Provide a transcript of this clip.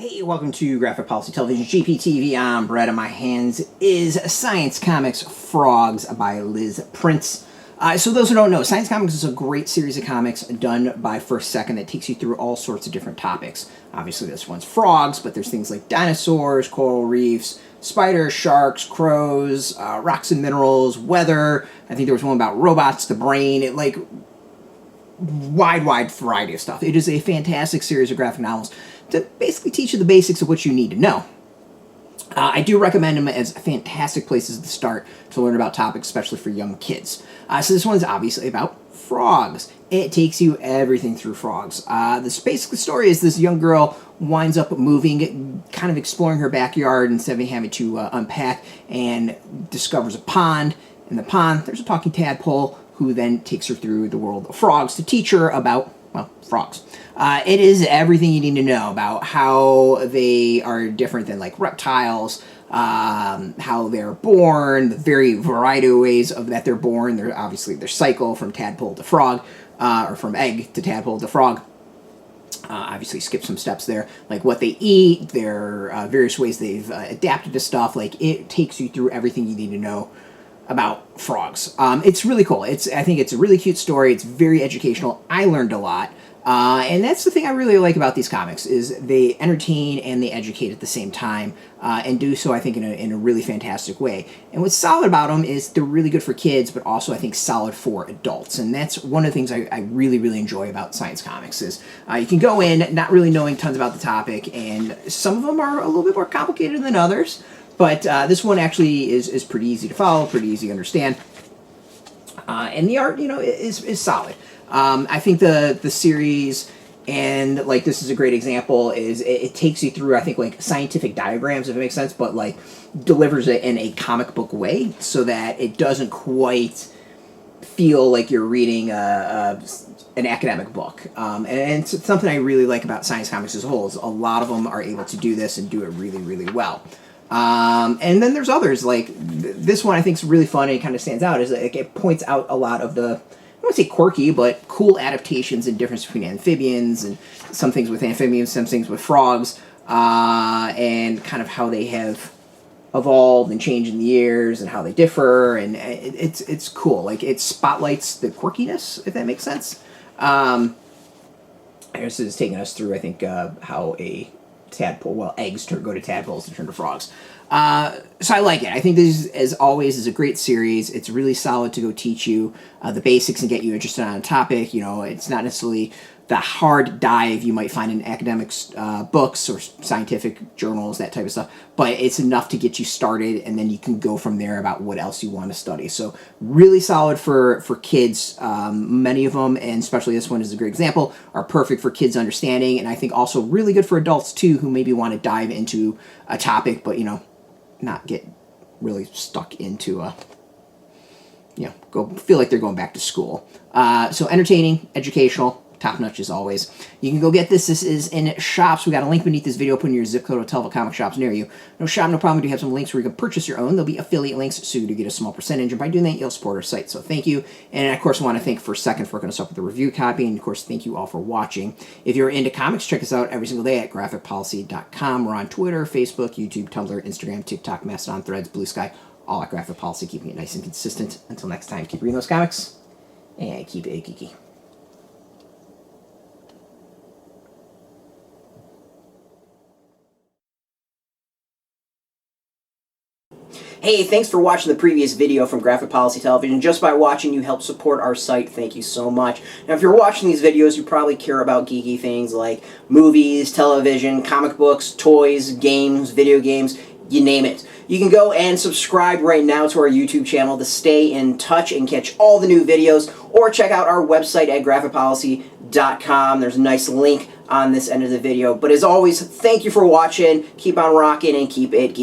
Hey, welcome to Graphic Policy Television, GPTV. I'm Brett, and my hands is Science Comics Frogs by Liz Prince. So those who don't know, Science Comics is a great series of comics done by First Second that takes you through all sorts of different topics. Obviously this one's frogs, but there's things like dinosaurs, coral reefs, spiders, sharks, crows, rocks and minerals, weather. I think there was one about robots, the brain, wide variety of stuff. It is a fantastic series of graphic novels to basically teach you the basics of what you need to know. I do recommend them as fantastic places to start to learn about topics, especially for young kids. So this one's obviously about frogs. It takes you everything through frogs. This basic story is this young girl winds up moving, kind of exploring her backyard instead of having to unpack, and discovers a pond. In the pond, there's a talking tadpole who then takes her through the world of frogs to teach her about, well, frogs. It is everything you need to know about how they are different than, like, reptiles, how they're born, the very variety of ways of that they're born. They're obviously their cycle from tadpole to frog, or from egg to tadpole to frog. Obviously skip some steps there, like what they eat, their various ways they've adapted to stuff. Like, it takes you through everything you need to know about frogs. It's really cool. I think it's a really cute story. It's very educational. I learned a lot. And that's the thing I really like about these comics, is they entertain and they educate at the same time, and do so, I think, in a really fantastic way. And what's solid about them is they're really good for kids, but also, I think, solid for adults. And that's one of the things I really enjoy about science comics is you can go in not really knowing tons about the topic, and some of them are a little bit more complicated than others. But this one actually is pretty easy to follow, pretty easy to understand. And the art, is solid. I think the series, and, like, this is a great example, is it takes you through, I think, like, scientific diagrams, if it makes sense, but, like, delivers it in a comic book way so that it doesn't quite feel like you're reading an academic book. And it's something I really like about science comics as a whole, is a lot of them are able to do this and do it really well. And then there's others, like this one I think is really fun and it kind of stands out, is like it points out a lot of the, I wouldn't say quirky, but cool adaptations and difference between amphibians, and some things with amphibians, some things with frogs, and kind of how they have evolved and changed in the years and how they differ, and it's cool. Like, it spotlights the quirkiness, if that makes sense. This is taking us through, I think, how a tadpole, well, eggs go to tadpoles and turn to frogs. So I like it. I think this, as always, is a great series. It's really solid to go teach you the basics and get you interested on a topic. It's not necessarily the hard dive you might find in academics books or scientific journals, that type of stuff, but it's enough to get you started, and then you can go from there about what else you want to study. So really solid for kids. Many of them, and especially this one is a great example, are perfect for kids' understanding, and I think also really good for adults too, who maybe want to dive into a topic, but not get really stuck into feel like they're going back to school. So entertaining, educational, top-notch as always. You can go get this. This is in shops. We got a link beneath this video. Put in your zip code, will tell the comic shops near you. No shop, no problem. We do have some links where you can purchase your own. There'll be affiliate links, so you do get a small percentage, and by doing that, you'll support our site. So thank you. And, of course, I want to thank First Second for hooking us up with the review copy, and, of course, thank you all for watching. If you're into comics, check us out every single day at graphicpolicy.com. We're on Twitter, Facebook, YouTube, Tumblr, Instagram, TikTok, Mastodon, Threads, Blue Sky, all at Graphic Policy, keeping it nice and consistent. Until next time, keep reading those comics, and keep it geeky. Hey, thanks for watching the previous video from Graphic Policy Television. Just by watching, you help support our site. Thank you so much. Now, if you're watching these videos, you probably care about geeky things like movies, television, comic books, toys, games, video games, you name it. You can go and subscribe right now to our YouTube channel to stay in touch and catch all the new videos, or check out our website at graphicpolicy.com. There's a nice link on this end of the video. But as always, thank you for watching. Keep on rocking and keep it geeky.